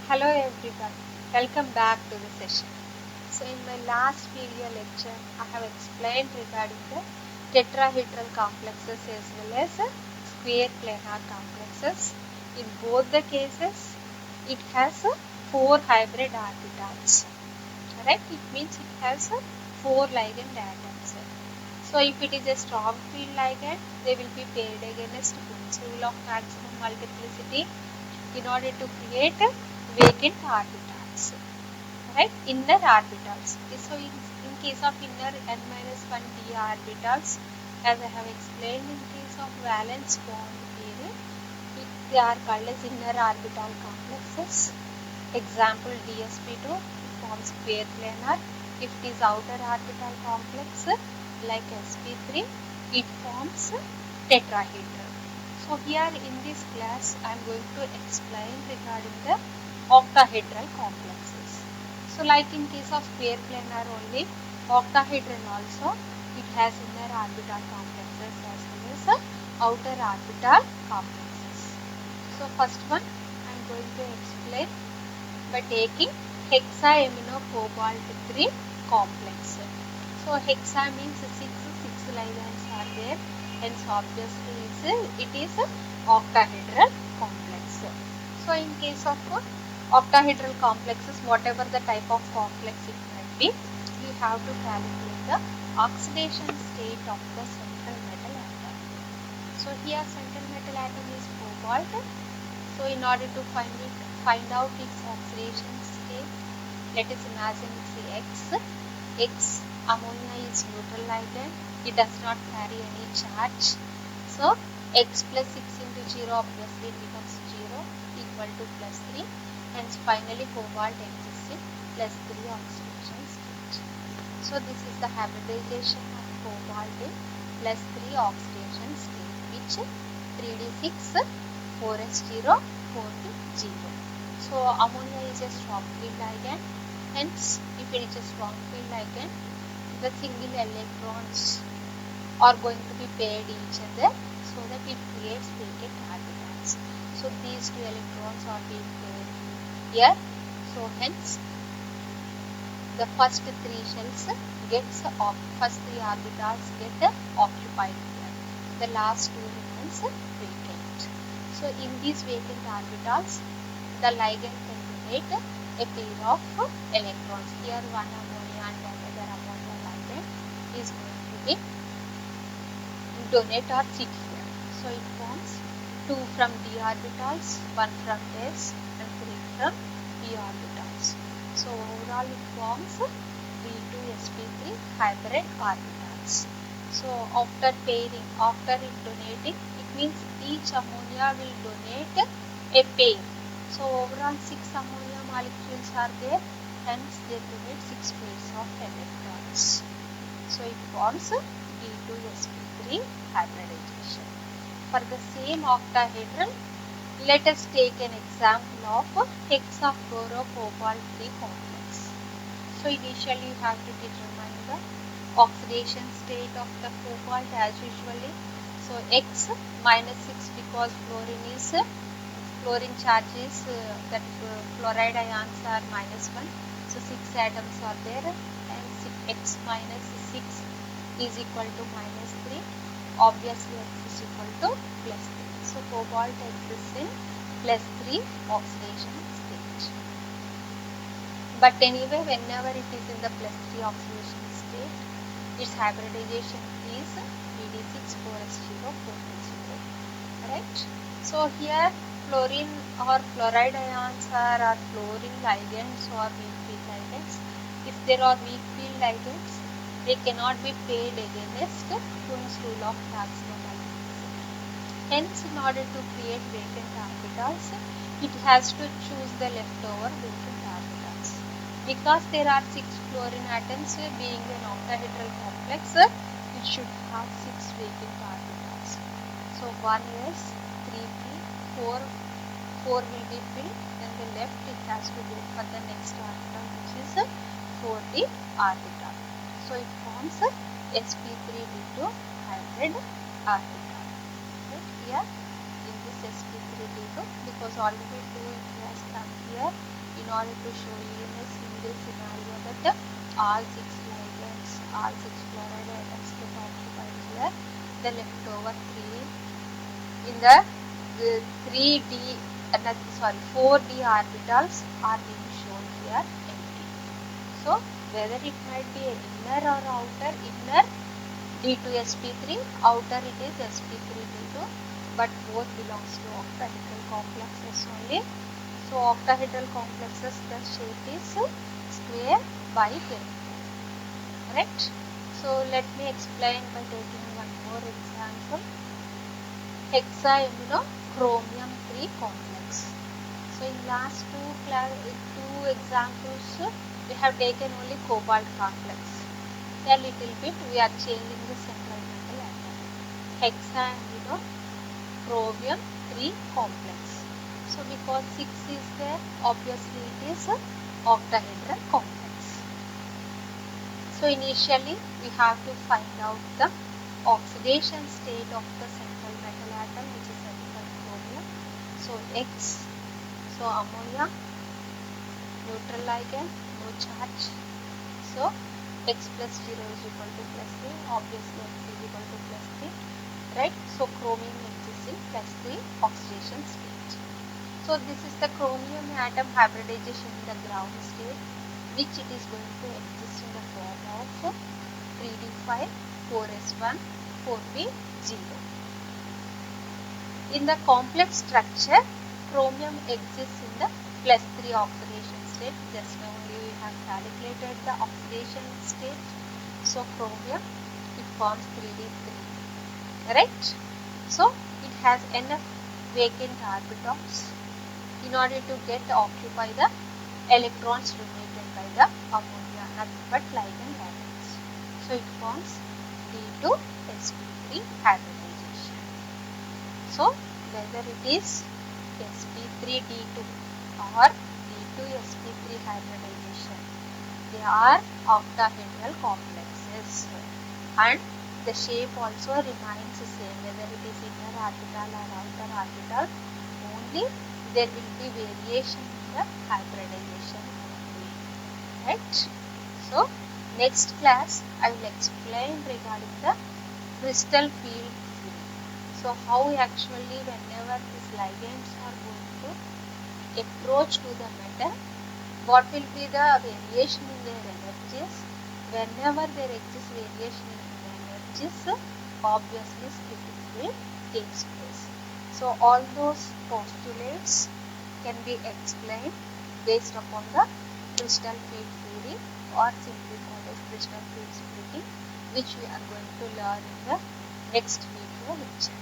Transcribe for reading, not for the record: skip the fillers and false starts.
Hello everyone, welcome back to the session. So in my last video lecture, I have explained regarding the tetrahedral complexes as well as square planar complexes. In both the cases, it has four hybrid orbitals. Right? It means it has four ligand atoms. So if it is a strong field ligand, they will be paired against Bool's rule of maximum multiplicity in order to create vacant orbitals, right? Inner orbitals. So in case of inner n minus 1 d orbitals, as I have explained in case of valence bond theory, they are called as inner orbital complexes. Example dsp2, it forms square planar. If it is outer orbital complex like sp3, it forms tetrahedral. So here in this class I am going to explain regarding the octahedral complexes. So like in case of square planar only, octahedron also, it has inner orbital complexes as well as outer orbital complexes. So first one I am going to explain by taking hexaminocobalt 3 complex. So hexa means 6 ligands are there, hence obviously it is a octahedral complex. So in case of octahedral complexes, whatever the type of complex it might be, you have to calculate the oxidation state of the central metal atom. So here central metal atom is cobalt. So in order to find out its oxidation state, let us imagine it's X. X ammonia is neutral ligand. It does not carry any charge. So X plus 6 into 0 obviously it becomes 0 equal to plus 3. Hence finally cobalt exists in plus 3 oxidation state. So this is the hybridization of cobalt in plus 3 oxidation state, which 3d6 4s0 4d0. So ammonia is a strong field ligand. Hence, if it is a strong field ligand, the single electrons are going to be paired each other so that it creates vacant orbitals. So these two electrons are being paired here. So hence, the first three shells first three orbitals get occupied here. The last two remains vacant. So in these vacant orbitals, the ligand can donate a pair of electrons. Here one ammonia and another ammonia ligand is going to be donate or sit here. So it forms 2 from d orbitals, 1 from s and 3 from p orbitals. So overall it forms d2sp3 hybrid orbitals. So after pairing, after it donating, it means each ammonia will donate a pair. So overall 6 ammonia molecules are there, hence they donate 6 pairs of electrons. So it forms d2sp3 hybridization. For the same octahedral, let us take an example of hexafluorocobalt 3 complex. So initially you have to determine the oxidation state of the cobalt as usually. So X minus 6 because fluorine charges that fluoride ions are minus 1. So 6 atoms are there and X minus 6 is equal to minus 3. Obviously X is equal to plus 3. So cobalt exists in plus 3 oxidation state. But anyway, whenever it is in the plus 3 oxidation state, its hybridization is BD6 4s0 4d0. Right? So here fluorine or fluoride ions are fluorine ligands or weak field ligands. If there are weak field ligands, they cannot be paired against Kunz rule of maximum multiplicity. Hence, in order to create vacant orbitals, it has to choose the leftover vacant orbitals. Because there are 6 fluorine atoms, being an octahedral complex, it should have 6 vacant orbitals. So 1 is 3p, 4 will be filled, and the left it has to go for the next orbital, which is 4d orbital. So it forms sp3d2 hybrid orbital. Right here in this sp3d2, because already 2 it has come here, in order to show you in a single scenario that all 6 ligands, all 6 fluoride atoms get occupied here, the leftover 3 in the 3D, 4D orbitals are being shown here empty. So whether it might be an inner or outer, inner D2sp3, outer it is sp3d2, but both belongs to octahedral complexes only. So octahedral complexes, the shape is square bipyramidal. Right? So let me explain by taking one more example. Hexaaminochromium 3 complex. So in last two examples, we have taken only cobalt complex. A little bit we are changing the central metal atom. Hexaaminochromium 3 complex. So because 6 is there, obviously it is octahedral complex. So initially we have to find out the oxidation state of the central metal atom, which is chromium. So X, so ammonia, neutral ligand, no charge. So X plus 0 is equal to plus 3, obviously X is equal to plus 3, right? So chromium exists in plus 3 oxidation state. So this is the chromium atom hybridization in the ground state, which it is going to exist in the form of 3d5, 4s1, 4p0. In the complex structure, chromium exists in the plus 3 oxidation state. Just now only we have calculated the oxidation state. So chromium, it forms 3d3, right? So it has enough vacant orbitals in order to occupy the electrons donated by the ammonia, nothing but ligand atoms. So it forms D2sp3 hybridization. So whether it is sp3d2 or D2sp3 hybridization, they are octahedral complexes, and the shape also remains the same whether it is inner orbital or outer orbital. Only there will be variation in the hybridization only, right? So next class I will explain regarding the crystal field theory. So how actually whenever these ligands are going to approach to the metal, what will be the variation in their energies? Whenever there exists variation in the energies, obviously splitting will take place. So all those postulates can be explained based upon the crystal field theory, or simply called as crystal field splitting, which we are going to learn in the next video lecture.